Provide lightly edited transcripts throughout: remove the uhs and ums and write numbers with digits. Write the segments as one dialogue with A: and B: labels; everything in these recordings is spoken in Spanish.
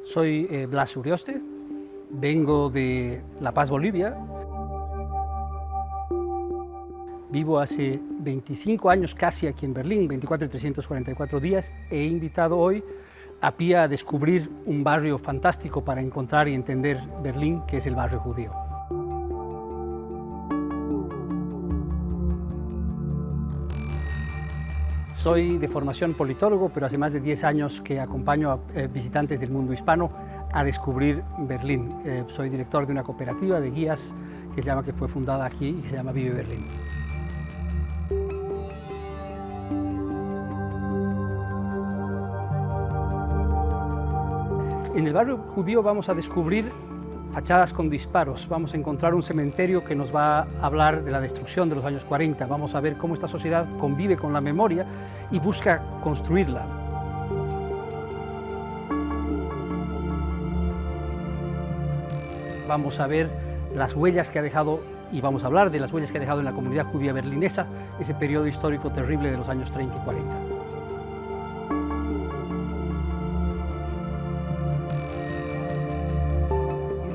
A: Soy Blas Urioste, vengo de La Paz, Bolivia. Vivo hace 25 años casi aquí en Berlín, 24 y 344 días. He invitado hoy a Pía a descubrir un barrio fantástico para encontrar y entender Berlín, que es el barrio judío. Soy de formación politólogo, pero hace más de 10 años que acompaño a visitantes del mundo hispano a descubrir Berlín. Soy director de una cooperativa de guías que fue fundada aquí y que se llama Vive Berlín. En el barrio judío vamos a descubrir fachadas con disparos, vamos a encontrar un cementerio que nos va a hablar de la destrucción de los años 40, vamos a ver cómo esta sociedad convive con la memoria y busca construirla. Vamos a ver las huellas que ha dejado, y vamos a hablar de las huellas que ha dejado en la comunidad judía berlinesa, ese periodo histórico terrible de los años 30 y 40.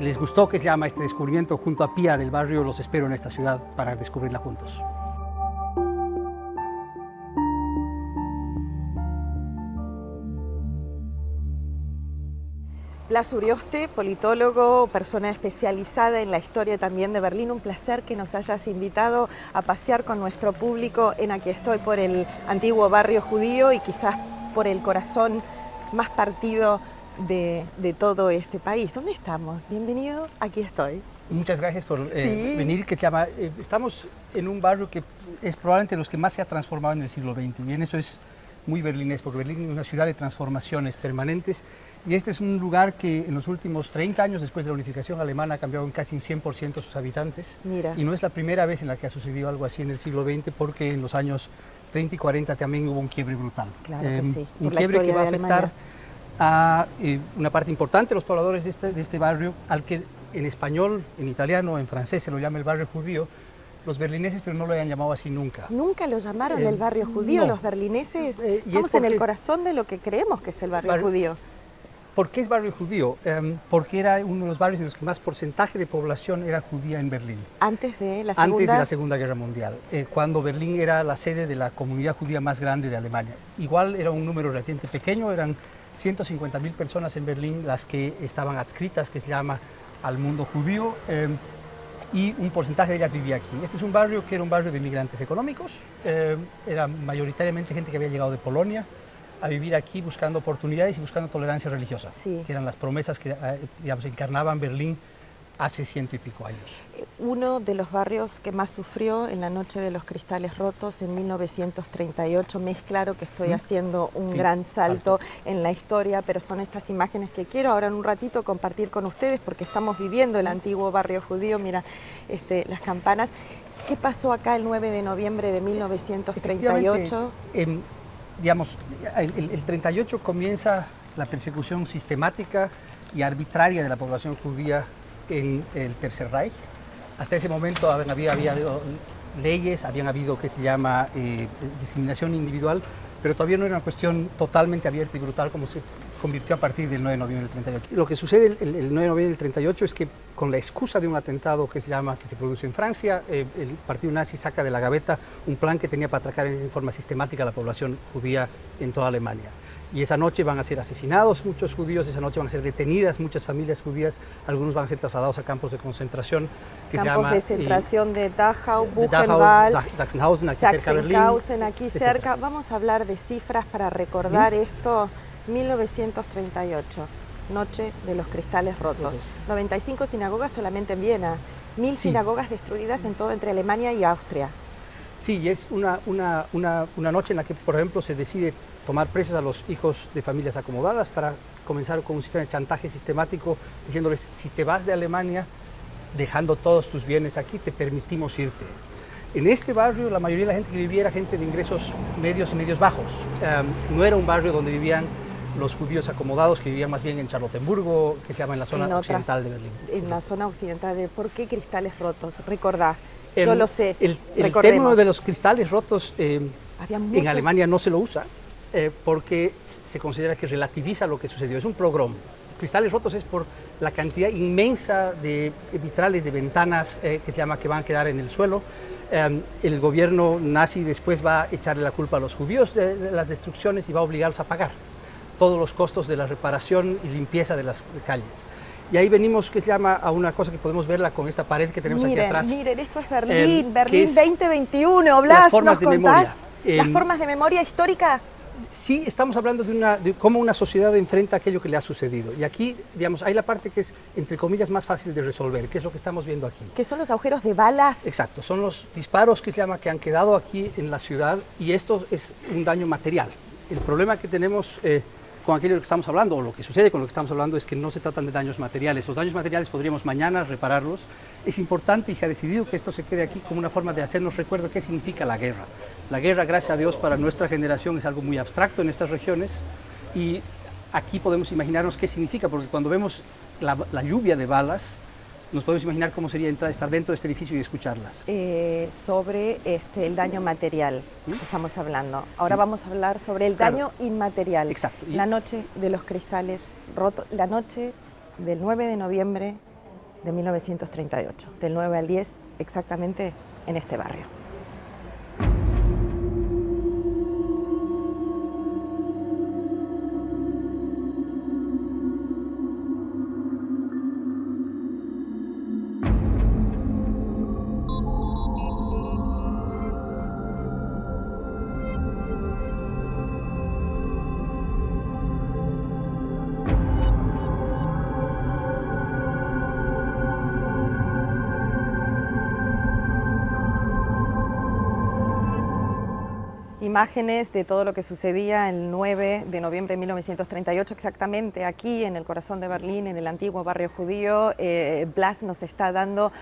A: ¿Les gustó que se llama este descubrimiento junto a Pía del barrio? Los espero en esta ciudad para descubrirla juntos.
B: Blas Urioste, politólogo, persona especializada en la historia también de Berlín. Un placer que nos hayas invitado a pasear con nuestro público en Aquí Estoy por el antiguo barrio judío y quizás por el corazón más partido de todo este país. ¿Dónde estamos? Bienvenido, Aquí Estoy.
A: Muchas gracias por venir, que se llama... estamos en un barrio que es probablemente los que más se ha transformado en el siglo XX, y en eso es muy berlinés, porque Berlín es una ciudad de transformaciones permanentes, y este es un lugar que en los últimos 30 años, después de la unificación alemana, ha cambiado en casi un 100% sus habitantes.
B: Mira.
A: Y no es la primera vez en la que ha sucedido algo así en el siglo XX, porque en los años 30 y 40 también hubo un quiebre brutal.
B: Claro que sí.
A: Un quiebre que va a afectar a una parte importante de los pobladores de este barrio, al que en español, en italiano, en francés se lo llama el barrio judío. Los berlineses, pero no lo hayan llamado así nunca.
B: ¿Nunca lo llamaron el barrio judío? No. Los berlineses estamos en el corazón de lo que creemos que es el barrio judío.
A: ¿Por qué es barrio judío? Porque era uno de los barrios en los que más porcentaje de población era judía en Berlín.
B: Antes de la Segunda...
A: Antes de la Segunda Guerra Mundial, cuando Berlín era la sede de la comunidad judía más grande de Alemania. Igual era un número relativamente pequeño, eran 150.000 personas en Berlín las que estaban adscritas, que se llama, al mundo judío, y un porcentaje de ellas vivía aquí. Este es un barrio que era un barrio de inmigrantes económicos, era mayoritariamente gente que había llegado de Polonia a vivir aquí buscando oportunidades y buscando tolerancia religiosa, que eran las promesas que encarnaban Berlín hace 100 y pico años.
B: Uno de los barrios que más sufrió en la noche de los cristales rotos en 1938, me es claro que estoy haciendo un gran salto en la historia, pero son estas imágenes que quiero ahora en un ratito compartir con ustedes porque estamos viviendo el antiguo barrio judío. Mira las campanas. ¿Qué pasó acá el 9 de noviembre de 1938?
A: Digamos, el 38 comienza la persecución sistemática y arbitraria de la población judía en el Tercer Reich. Hasta ese momento había habido leyes, habían habido que se llama discriminación individual, pero todavía no era una cuestión totalmente abierta y brutal como se convirtió a partir del 9 de noviembre del 38. Lo que sucede el 9 de noviembre del 38 es que con la excusa de un atentado que se produce en Francia, el partido nazi saca de la gaveta un plan que tenía para atacar en forma sistemática a la población judía en toda Alemania. Y esa noche van a ser asesinados muchos judíos, esa noche van a ser detenidas muchas familias judías, algunos van a ser trasladados a campos de concentración.
B: Campos de concentración de Dachau, Buchenwald,
A: Sachsenhausen, aquí cerca de Berlín.
B: Aquí cerca. Vamos a hablar de cifras para recordar esto. 1938, noche de los cristales rotos. 95 sinagogas solamente en Viena, 1000 sinagogas destruidas en todo entre Alemania y Austria.
A: Sí, y es una noche en la que, por ejemplo, se decide tomar presos a los hijos de familias acomodadas para comenzar con un sistema de chantaje sistemático, diciéndoles, si te vas de Alemania, dejando todos tus bienes aquí, te permitimos irte. En este barrio, la mayoría de la gente que vivía era gente de ingresos medios y medios bajos. No era un barrio donde vivían los judíos acomodados, que vivían más bien en Charlottenburgo, que se llama en la zona occidental de Berlín.
B: En la zona occidental de... ¿Por qué cristales rotos? Recordá. Yo lo sé.
A: El término de los cristales rotos en Alemania no se lo usa porque se considera que relativiza lo que sucedió. Es un pogrom. cristales rotos es por la cantidad inmensa de vitrales de ventanas que van a quedar en el suelo. El gobierno nazi después va a echarle la culpa a los judíos de las destrucciones y va a obligarlos a pagar todos los costos de la reparación y limpieza de las calles. Y ahí venimos, que se llama, a una cosa que podemos verla con esta pared que tenemos aquí atrás.
B: Miren, esto es Berlín, Berlín 2021. Blas, ¿nos contás las formas de memoria histórica?
A: Sí, estamos hablando de cómo una sociedad enfrenta aquello que le ha sucedido. Y aquí, digamos, hay la parte que es, entre comillas, más fácil de resolver, que es lo que estamos viendo aquí.
B: ¿Qué son los agujeros de balas?
A: Exacto, son los disparos que se llama que han quedado aquí en la ciudad, y esto es un daño material. El problema que tenemos con aquello que estamos hablando, o lo que sucede con lo que estamos hablando, es que no se tratan de daños materiales. Los daños materiales podríamos mañana repararlos. Es importante y se ha decidido que esto se quede aquí como una forma de hacernos recuerdo qué significa la guerra. La guerra, gracias a Dios, para nuestra generación es algo muy abstracto en estas regiones, y aquí podemos imaginarnos qué significa, porque cuando vemos la lluvia de balas, nos podemos imaginar cómo sería estar dentro de este edificio y escucharlas.
B: Sobre el daño material estamos hablando. Ahora vamos a hablar sobre el daño inmaterial.
A: Exacto.
B: La noche de los cristales rotos, la noche del 9 de noviembre de 1938, del 9 al 10 exactamente en este barrio. Imágenes de todo lo que sucedía el 9 de noviembre de 1938, exactamente aquí en el corazón de Berlín, en el antiguo barrio judío. Blas nos está dando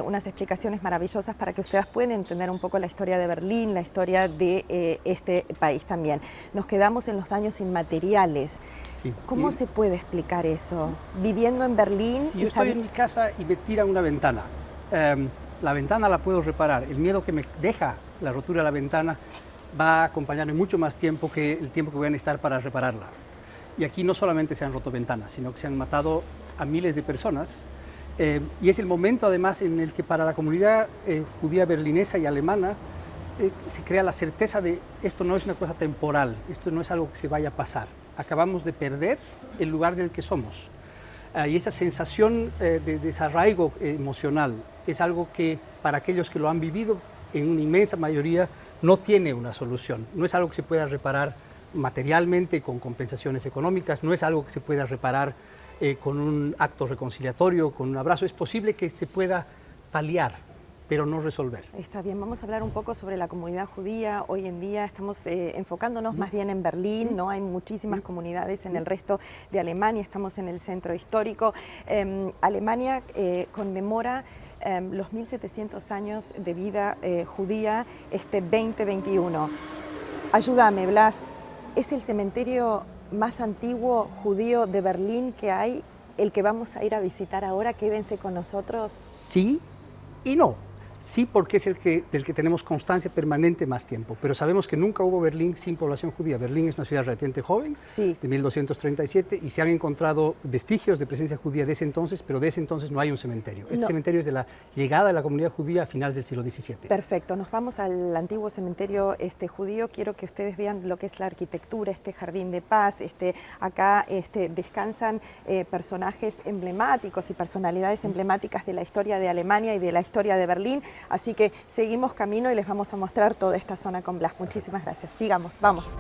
B: unas explicaciones maravillosas para que ustedes puedan entender un poco la historia de Berlín, la historia de este país también. Nos quedamos en los daños inmateriales.
A: Sí.
B: ¿Cómo se puede explicar eso? Viviendo en Berlín...
A: Si yo estoy en mi casa y me tiran una ventana, la ventana la puedo reparar. El miedo que me deja la rotura de la ventana va a acompañarme mucho más tiempo que el tiempo que voy a necesitar para repararla. Y aquí no solamente se han roto ventanas, sino que se han matado a miles de personas. Y es el momento, además, en el que para la comunidad judía berlinesa y alemana se crea la certeza de esto no es una cosa temporal, esto no es algo que se vaya a pasar. Acabamos de perder el lugar en el que somos. Y esa sensación de desarraigo emocional es algo que para aquellos que lo han vivido, en una inmensa mayoría, no tiene una solución. No es algo que se pueda reparar materialmente con compensaciones económicas, no es algo que se pueda reparar con un acto reconciliatorio, con un abrazo. Es posible que se pueda paliar, pero no resolver.
B: Está bien, vamos a hablar un poco sobre la comunidad judía. Hoy en día estamos enfocándonos más bien en Berlín, ¿no? Hay muchísimas comunidades en el resto de Alemania, estamos en el centro histórico. Alemania conmemora los 1700 años de vida judía este 2021. Ayúdame, Blas, ¿es el cementerio más antiguo judío de Berlín que hay, el que vamos a ir a visitar ahora? Quédense con nosotros.
A: Sí y no. Sí, porque es del que tenemos constancia permanente más tiempo, pero sabemos que nunca hubo Berlín sin población judía. Berlín es una ciudad relativamente joven,
B: sí,
A: de 1237, y se han encontrado vestigios de presencia judía de ese entonces, pero de ese entonces no hay un cementerio. Este cementerio es de la llegada de la comunidad judía a finales del siglo XVII.
B: Perfecto, nos vamos al antiguo cementerio judío. Quiero que ustedes vean lo que es la arquitectura, este jardín de paz. Acá descansan personajes emblemáticos y personalidades emblemáticas de la historia de Alemania y de la historia de Berlín. Así que seguimos camino y les vamos a mostrar toda esta zona con Blas. Muchísimas gracias. Sigamos, vamos.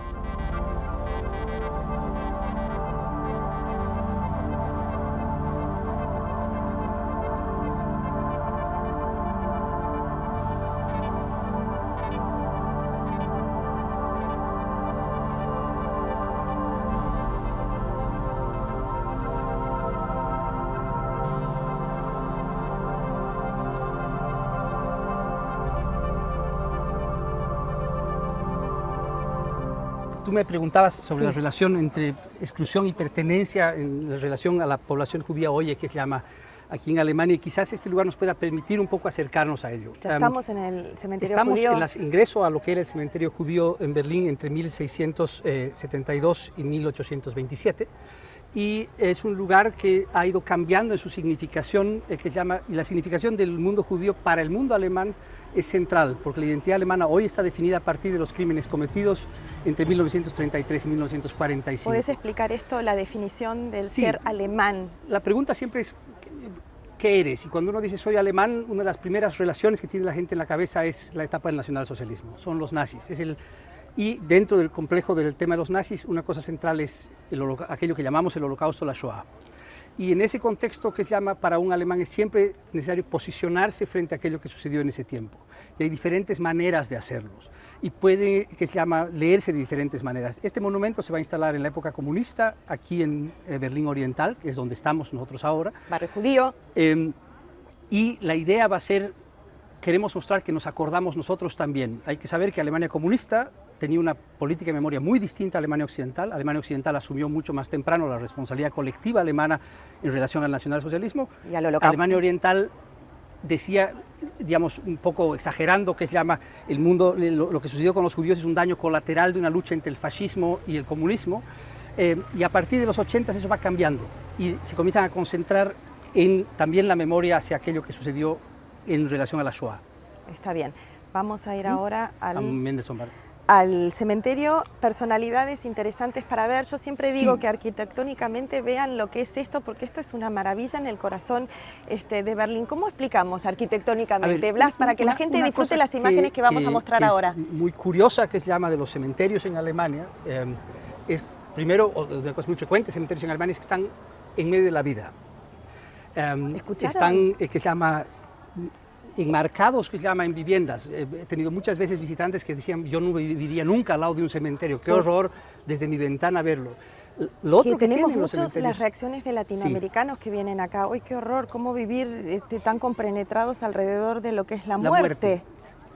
A: Tú me preguntabas sobre la relación entre exclusión y pertenencia en la relación a la población judía hoy, que se llama aquí en Alemania, y quizás este lugar nos pueda permitir un poco acercarnos a ello.
B: Ya estamos en el cementerio
A: judío.
B: Estamos
A: en ingreso a lo que era el cementerio judío en Berlín entre 1672 y 1827. y es un lugar que ha ido cambiando en su significación, que se llama, y la significación del mundo judío para el mundo alemán es central, porque la identidad alemana hoy está definida a partir de los crímenes cometidos entre 1933 y 1945.
B: ¿Puedes explicar esto, la definición del ser alemán?
A: La pregunta siempre es, ¿qué eres? Y cuando uno dice soy alemán, una de las primeras relaciones que tiene la gente en la cabeza es la etapa del nacionalsocialismo, son los nazis. Y dentro del complejo del tema de los nazis, una cosa central es aquello que llamamos el Holocausto, la Shoah. Y en ese contexto que se llama para un alemán es siempre necesario posicionarse frente a aquello que sucedió en ese tiempo. Y hay diferentes maneras de hacerlos. Y puede, que se llama, leerse de diferentes maneras. Este monumento se va a instalar en la época comunista, aquí en Berlín Oriental, que es donde estamos nosotros ahora.
B: Barrio judío.
A: Y la idea va a ser, queremos mostrar que nos acordamos nosotros también. Hay que saber que Alemania comunista tenía una política de memoria muy distinta a Alemania Occidental. Alemania Occidental asumió mucho más temprano la responsabilidad colectiva alemana en relación al nacionalsocialismo.
B: Y al Holocausto.
A: Alemania Oriental decía, digamos, un poco exagerando, que se llama el mundo, lo que sucedió con los judíos es un daño colateral de una lucha entre el fascismo y el comunismo. Y a partir de los 80 eso va cambiando y se comienzan a concentrar en también la memoria hacia aquello que sucedió en relación a la Shoah.
B: Está bien. Vamos a ir ahora al cementerio, personalidades interesantes para ver. Yo siempre digo que arquitectónicamente vean lo que es esto, porque esto es una maravilla en el corazón de Berlín. ¿Cómo explicamos arquitectónicamente, Blas, para que la gente disfrute las imágenes que vamos a mostrar ahora?
A: Es muy curiosa, que se llama de los cementerios en Alemania. Es primero, una cosa muy frecuente, cementerios en Alemania es que están en medio de la vida. Están, que se llama, enmarcados, que se llama, en viviendas. He tenido muchas veces visitantes que decían, yo no viviría nunca al lado de un cementerio, qué horror desde mi ventana verlo. Lo otro que
B: tenemos muchas las reacciones de latinoamericanos que vienen acá, ¡ay, qué horror! ¿Cómo vivir tan compenetrados alrededor de lo que es la muerte?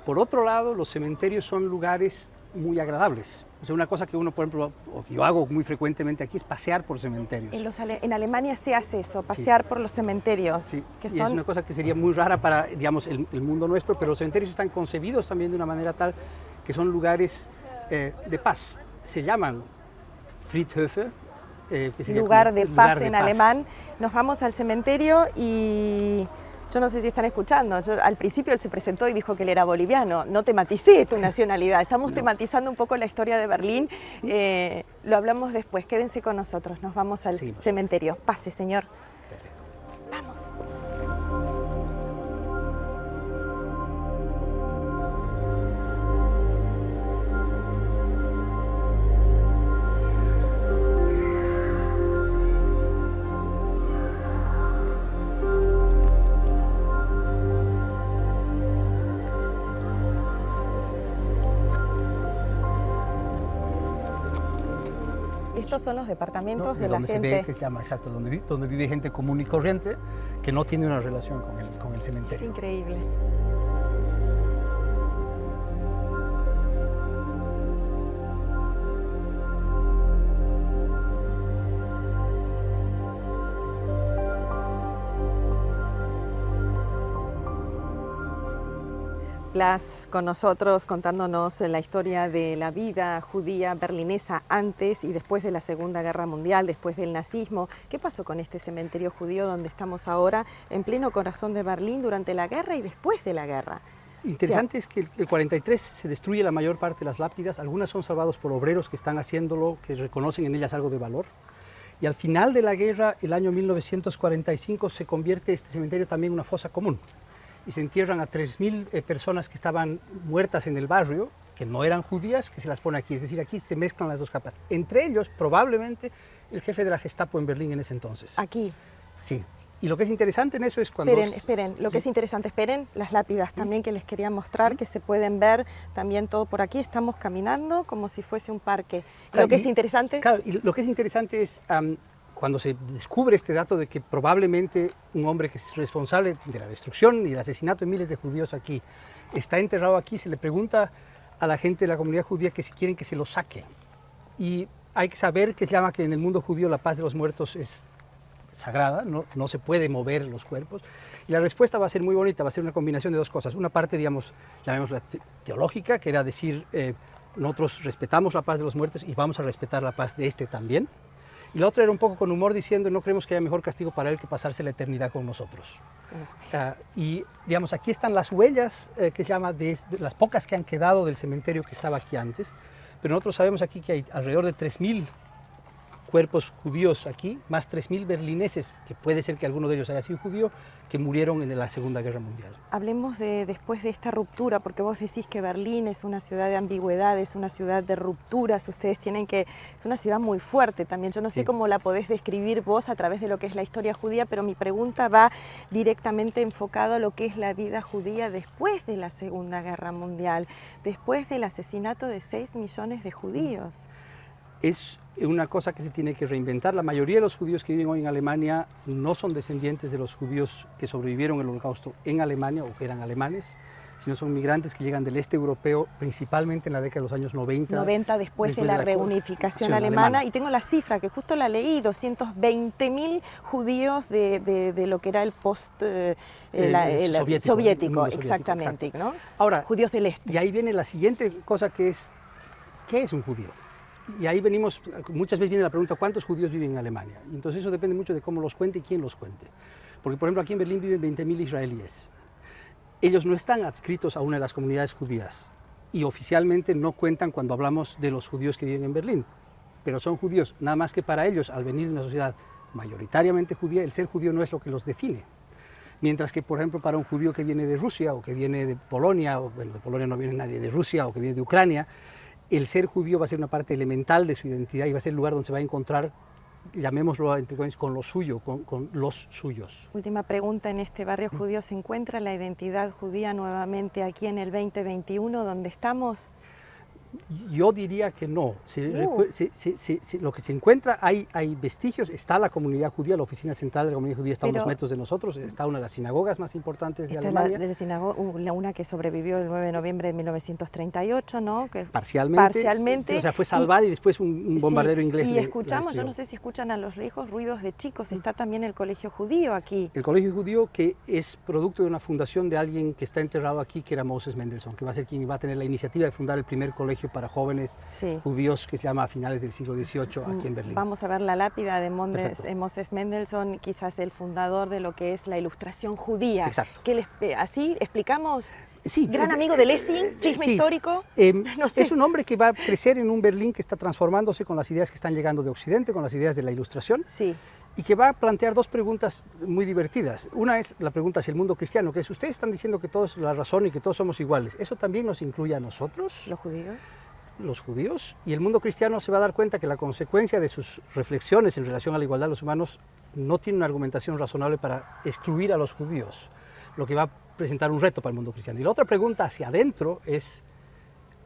A: Por otro lado, los cementerios son lugares muy agradables. O sea, una cosa que uno, por ejemplo, o que yo hago muy frecuentemente aquí es pasear por cementerios.
B: En Alemania se hace eso, pasear por los cementerios.
A: Sí, que es una cosa que sería muy rara para, digamos, el mundo nuestro, pero los cementerios están concebidos también de una manera tal que son lugares de paz. Se llaman Friedhöfe.
B: Lugar de paz en alemán. Nos vamos al cementerio y yo no sé si están escuchando. Al principio él se presentó y dijo que él era boliviano. No tematicé tu nacionalidad. Estamos tematizando un poco la historia de Berlín. Lo hablamos después. Quédense con nosotros. Nos vamos al cementerio. Pase, señor.
A: Perfecto.
B: Vamos. Estos son los departamentos de la gente.
A: Donde se ve, que se llama, exacto, donde vive gente común y corriente que no tiene una relación con el cementerio.
B: Es increíble. Blas con nosotros contándonos la historia de la vida judía berlinesa antes y después de la Segunda Guerra Mundial, después del nazismo. ¿Qué pasó con este cementerio judío donde estamos ahora, en pleno corazón de Berlín, durante la guerra y después de la guerra?
A: Interesante es que el 43 se destruye la mayor parte de las lápidas, algunas son salvadas por obreros que están haciéndolo, que reconocen en ellas algo de valor. Y al final de la guerra, el año 1945, se convierte este cementerio también en una fosa común. Y se entierran a 3.000 personas que estaban muertas en el barrio, que no eran judías, que se las pone aquí. Es decir, aquí se mezclan las dos capas. Entre ellos, probablemente, el jefe de la Gestapo en Berlín en ese entonces.
B: Aquí.
A: Sí. Y lo que es interesante en eso es cuando...
B: Esperen. Lo que es interesante, las lápidas también que les quería mostrar, que se pueden ver también todo por aquí. Estamos caminando como si fuese un parque.
A: Claro,
B: lo que es interesante...
A: Claro, y lo que es interesante es... cuando se descubre este dato de que probablemente un hombre que es responsable de la destrucción y el asesinato de miles de judíos aquí está enterrado aquí, se le pregunta a la gente de la comunidad judía que si quieren que se lo saquen. Y hay que saber que se llama que en el mundo judío la paz de los muertos es sagrada, no se puede mover los cuerpos. Y la respuesta va a ser muy bonita, va a ser una combinación de dos cosas. Una parte, digamos, llamémosla teológica, que era decir, nosotros respetamos la paz de los muertos y vamos a respetar la paz de este también. Y la otra era un poco con humor diciendo, no creemos que haya mejor castigo para él que pasarse la eternidad con nosotros. Y digamos, aquí están las huellas que se llama de las pocas que han quedado del cementerio que estaba aquí antes, pero nosotros sabemos aquí que hay alrededor de 3.000 cuerpos judíos aquí, más 3.000 berlineses, que puede ser que alguno de ellos haya sido judío, que murieron en la Segunda Guerra Mundial.
B: Hablemos de después de esta ruptura, porque vos decís que Berlín es una ciudad de ambigüedad, es una ciudad de rupturas, ustedes tienen que... es una ciudad muy fuerte también, yo no sé cómo la podés describir vos a través de lo que es la historia judía, pero mi pregunta va directamente enfocada a lo que es la vida judía después de la Segunda Guerra Mundial, después del asesinato de 6 millones de judíos.
A: Es una cosa que se tiene que reinventar. La mayoría de los judíos que viven hoy en Alemania no son descendientes de los judíos que sobrevivieron al Holocausto en Alemania o que eran alemanes, sino son migrantes que llegan del este europeo, principalmente en la década de los años 90.
B: Después de la reunificación alemana. Y tengo la cifra, que justo la leí, 220.000 judíos de lo que era el soviético, exactamente.
A: Exacto.
B: ¿No?
A: Ahora,
B: judíos del este.
A: Y ahí viene la siguiente cosa que es, ¿qué es un judío? Y ahí venimos, muchas veces viene la pregunta, ¿cuántos judíos viven en Alemania? Y entonces eso depende mucho de cómo los cuente y quién los cuente. Porque, por ejemplo, aquí en Berlín viven 20.000 israelíes. Ellos no están adscritos a una de las comunidades judías y oficialmente no cuentan cuando hablamos de los judíos que viven en Berlín, pero son judíos, nada más que para ellos, al venir de una sociedad mayoritariamente judía, el ser judío no es lo que los define. Mientras que, por ejemplo, para un judío que viene de Rusia o que viene de Polonia, o bueno, de Polonia no viene nadie, de Rusia o que viene de Ucrania, el ser judío va a ser una parte elemental de su identidad y va a ser el lugar donde se va a encontrar, llamémoslo entre comillas, con lo suyo, con los suyos.
B: Última pregunta, ¿en este barrio judío se encuentra la identidad judía nuevamente aquí en el 2021, donde estamos?
A: Yo diría que no. Lo que se encuentra, hay vestigios, está la comunidad judía, la oficina central de la comunidad judía está a unos metros de nosotros, está una de las sinagogas más importantes de Alemania.
B: Una que sobrevivió el 9 de noviembre de 1938, ¿no? Que
A: parcialmente. O sea, fue salvada y después un bombardero inglés.
B: Y escuchamos, yo no sé si escuchan a los lejos ruidos de chicos, está también el colegio judío aquí.
A: El colegio judío que es producto de una fundación de alguien que está enterrado aquí, que era Moses Mendelssohn, que va a ser quien va a tener la iniciativa de fundar el primer colegio para jóvenes judíos que se llama a finales del siglo XVIII aquí en Berlín.
B: Vamos a ver la lápida de Moses Mendelssohn, quizás el fundador de lo que es la ilustración judía.
A: Exacto.
B: Así explicamos.
A: Sí,
B: gran amigo de Lessing, chisme histórico.
A: No sé. Es un hombre que va a crecer en un Berlín que está transformándose con las ideas que están llegando de Occidente, con las ideas de la Ilustración.
B: Sí.
A: Y que va a plantear dos preguntas muy divertidas. Una es la pregunta hacia el mundo cristiano, que es, ustedes están diciendo que todo es la razón y que todos somos iguales. ¿Eso también nos incluye a nosotros?
B: ¿Los judíos?
A: Los judíos. Y el mundo cristiano se va a dar cuenta que la consecuencia de sus reflexiones en relación a la igualdad de los humanos no tiene una argumentación razonable para excluir a los judíos, lo que va a presentar un reto para el mundo cristiano. Y la otra pregunta hacia adentro es,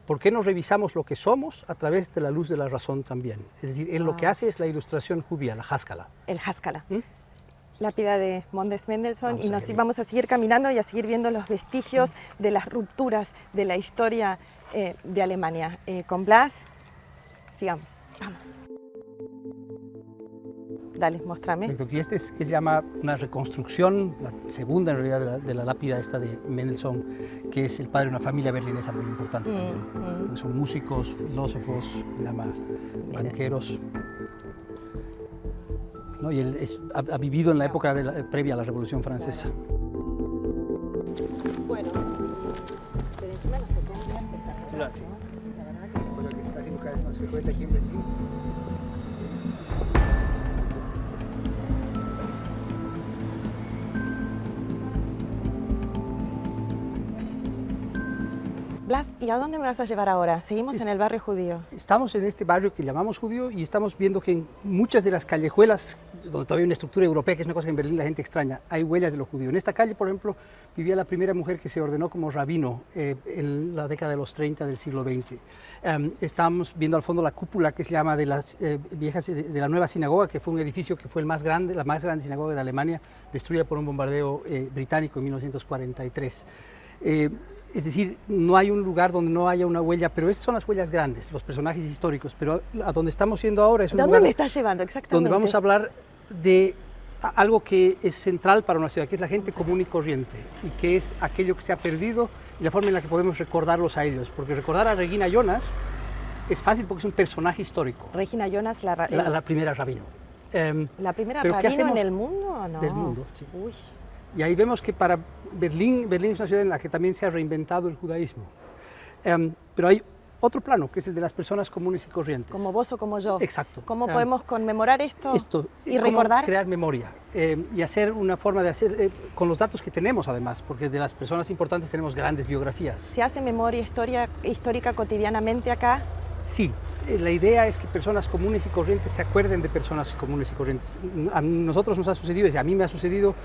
A: ¿por qué no revisamos lo que somos a través de la luz de la razón también? Es decir, él lo que hace es la ilustración judía, la Haskalah.
B: El Haskalah. Lápida de Moses Mendelssohn, y nos vamos a seguir caminando y a seguir viendo los vestigios de las rupturas de la historia de Alemania. Con Blas, sigamos, vamos. Dale, muéstrame.
A: Perfecto. Y este es que se llama una reconstrucción, la segunda en realidad de la lápida esta de Mendelssohn, que es el padre de una familia berlinesa muy importante también. Son músicos, filósofos, se llama banqueros. ¿No? Y él ha vivido en la época previa a la Revolución Francesa.
B: Bueno, pero encima nos tocó un día espectacular.
A: Sí. La verdad que está siendo cada vez más frecuente aquí en Berlín.
B: Blas, ¿y a dónde me vas a llevar ahora? Seguimos en el barrio judío.
A: Estamos en este barrio que llamamos judío y estamos viendo que en muchas de las callejuelas, donde todavía hay una estructura europea, que es una cosa que en Berlín la gente extraña, hay huellas de lo judío. En esta calle, por ejemplo, vivía la primera mujer que se ordenó como rabino en la década de los 30 del siglo XX. Estamos viendo al fondo la cúpula que se llama de las viejas de la nueva sinagoga, que fue un edificio que fue el más grande, la más grande sinagoga de Alemania, destruida por un bombardeo británico en 1943. Es decir, no hay un lugar donde no haya una huella, pero estas son las huellas grandes, los personajes históricos, pero a donde estamos yendo ahora es un lugar...
B: ¿Dónde me estás llevando exactamente?
A: Donde vamos a hablar de algo que es central para una ciudad, que es la gente común y corriente, y que es aquello que se ha perdido y la forma en la que podemos recordarlos a ellos, porque recordar a Regina Jonas Es fácil porque es un personaje histórico.
B: Regina Jonas,
A: La primera rabino.
B: ¿La primera
A: pero
B: rabino en el mundo o no?
A: Del mundo, sí.
B: Uy.
A: Y ahí vemos que para Berlín es una ciudad en la que también se ha reinventado el judaísmo. Pero hay otro plano, que es el de las personas comunes y corrientes.
B: Como vos o como yo.
A: Exacto.
B: ¿Cómo podemos conmemorar esto y
A: cómo
B: recordar?
A: Crear memoria y hacer una forma de hacer, con los datos que tenemos además, porque de las personas importantes tenemos grandes biografías.
B: ¿Se hace memoria histórica cotidianamente acá?
A: Sí. La idea es que personas comunes y corrientes se acuerden de personas comunes y corrientes. A nosotros nos ha sucedido, y a mí me ha sucedido,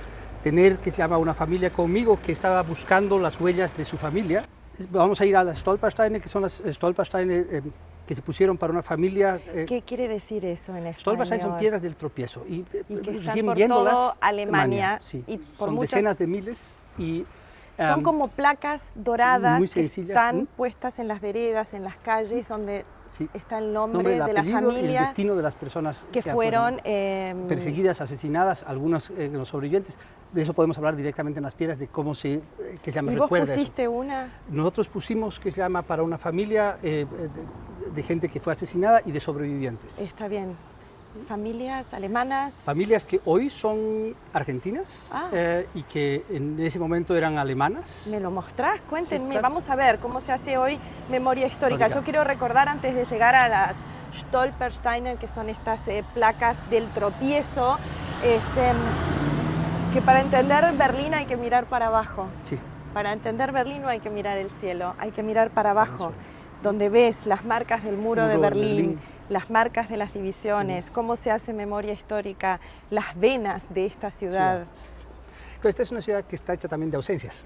A: tener, que se llama, una familia conmigo que estaba buscando las huellas de su familia. Vamos a ir a las Stolpersteine, que son las Stolpersteine que se pusieron para una familia.
B: ¿Qué quiere decir eso en español?
A: Stolpersteine son piedras del tropiezo. Y
B: que están
A: recién
B: por
A: viéndolas,
B: todo Alemania.
A: Sí.
B: Y por
A: son
B: muchas...
A: decenas de miles. Y,
B: son como placas doradas
A: muy
B: que
A: sencillas,
B: están puestas en las veredas, en las calles, donde está el nombre
A: el
B: de la familia.
A: Y el destino de las personas
B: que fueron
A: perseguidas, asesinadas, algunos los sobrevivientes. De eso podemos hablar directamente en las piedras, de cómo que se llama.
B: ¿Y vos pusiste una?
A: Nosotros pusimos, que se llama, para una familia de gente que fue asesinada y de sobrevivientes.
B: Está bien. ¿Familias alemanas?
A: Familias que hoy son argentinas y que en ese momento eran alemanas.
B: ¿Me lo mostrás? Cuéntenme,
A: Sí, claro.
B: Vamos a ver cómo se hace hoy memoria histórica. Yo quiero recordar, antes de llegar a las Stolpersteine, que son estas placas del tropiezo, que para entender Berlín hay que mirar para abajo.
A: Sí.
B: Para entender Berlín no hay que mirar el cielo, hay que mirar para abajo, donde ves las marcas del muro de Berlín, las marcas de las divisiones, sí, cómo se hace memoria histórica, las venas de esta ciudad.
A: Pero esta es una ciudad que está hecha también de ausencias.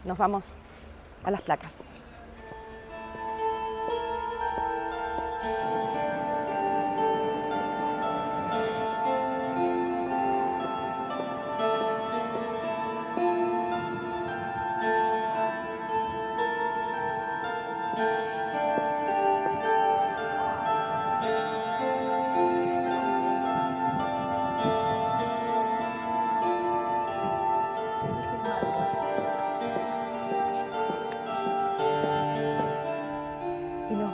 B: Nos vamos a las placas.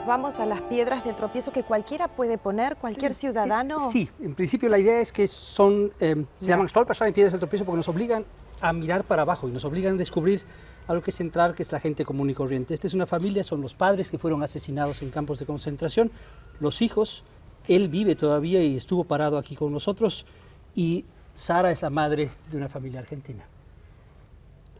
B: Vamos a las piedras del tropiezo que cualquiera puede poner, cualquier ciudadano.
A: Sí, en principio la idea es que se llaman Stolpersteine, piedras del tropiezo, porque nos obligan a mirar para abajo y nos obligan a descubrir algo que es central, que es la gente común y corriente. Esta es una familia, son los padres que fueron asesinados en campos de concentración, los hijos, él vive todavía y estuvo parado aquí con nosotros, y Sara es la madre de una familia argentina.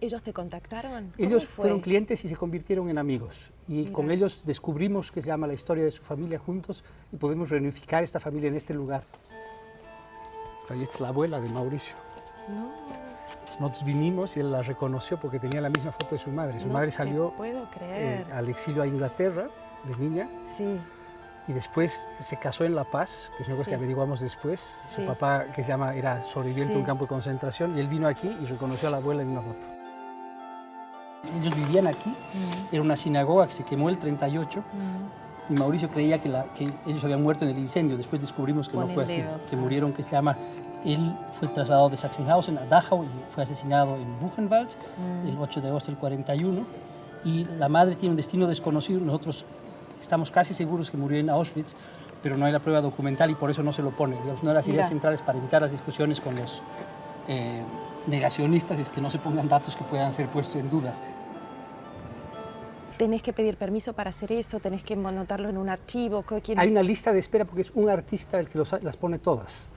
B: ¿Ellos te contactaron?
A: Ellos fueron clientes y se convirtieron en amigos. Y con ellos descubrimos, que se llama, la historia de su familia juntos, y podemos reunificar esta familia en este lugar. Ahí está la abuela de Mauricio.
B: No.
A: Nosotros vinimos y él la reconoció porque tenía la misma foto de su madre. Su madre salió al exilio a Inglaterra de niña.
B: Sí.
A: Y después se casó en La Paz, que es una cosa que averiguamos después. Su papá, que se llama, era sobreviviente de un campo de concentración, y él vino aquí y reconoció a la abuela en una foto. Ellos vivían aquí, era una sinagoga que se quemó el 38, y Mauricio creía que ellos habían muerto en el incendio. Después descubrimos que no fue así, que murieron, que se llama, él fue trasladado de Sachsenhausen a Dachau y fue asesinado en Buchenwald el 8 de agosto del 41, y la madre tiene un destino desconocido. Nosotros estamos casi seguros que murió en Auschwitz, pero no hay la prueba documental y por eso no se lo pone. Digamos, una de las ideas centrales para evitar las discusiones con los negacionistas es que no se pongan datos que puedan ser puestos en dudas.
B: ¿Tenés que pedir permiso para hacer eso? ¿Tenés que anotarlo en un archivo?
A: Hay una lista de espera porque es un artista el que las pone todas.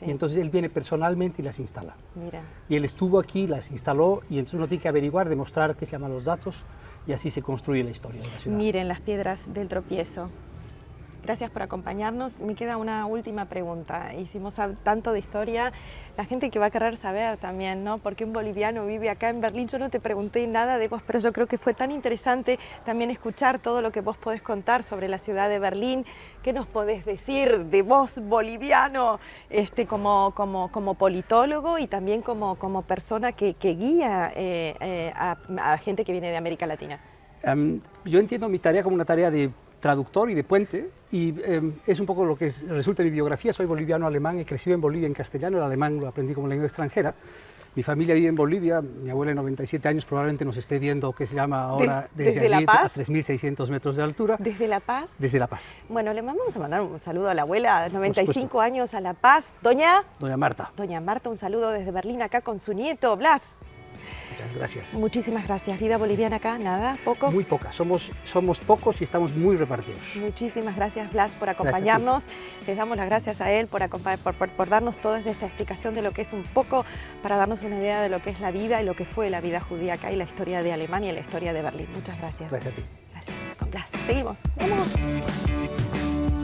A: Y entonces él viene personalmente y las instala.
B: Mira.
A: Y él estuvo aquí, las instaló, y entonces uno tiene que averiguar, demostrar qué se llaman los datos, y así se construye la historia de la ciudad.
B: Miren las piedras del tropiezo. Gracias por acompañarnos. Me queda una última pregunta. Hicimos tanto de historia, la gente que va a querer saber también, ¿no? ¿Por qué un boliviano vive acá en Berlín? Yo no te pregunté nada de vos, pero yo creo que fue tan interesante también escuchar todo lo que vos podés contar sobre la ciudad de Berlín. ¿Qué nos podés decir de vos, boliviano, como politólogo y también como persona que guía a gente que viene de América Latina?
A: Yo entiendo mi tarea como una tarea de traductor y de puente, y es un poco lo que resulta de mi biografía. Soy boliviano-alemán, he crecido en Bolivia en castellano, el alemán lo aprendí como lengua extranjera, Mi familia vive en Bolivia, mi abuela de 97 años probablemente nos esté viendo, que se llama ahora
B: ¿Desde
A: allí,
B: La Paz?
A: a 3.600 metros de altura.
B: ¿Desde La Paz?
A: Desde La Paz.
B: Bueno, le vamos a mandar un saludo a la abuela, 95 años, a La Paz. Doña
A: Marta.
B: Doña Marta, un saludo desde Berlín acá con su nieto, Blas.
A: Muchas gracias.
B: Muchísimas gracias. ¿Vida boliviana acá? ¿Nada? ¿Poco?
A: Muy poca. Somos pocos y estamos muy repartidos.
B: Muchísimas gracias, Blas, por acompañarnos. Les damos las gracias a él por darnos toda esta explicación de lo que es un poco, para darnos una idea de lo que es la vida y lo que fue la vida judía acá y la historia de Alemania y la historia de Berlín. Muchas gracias.
A: Gracias a ti.
B: Gracias. Con Blas. Seguimos. ¡Vamos!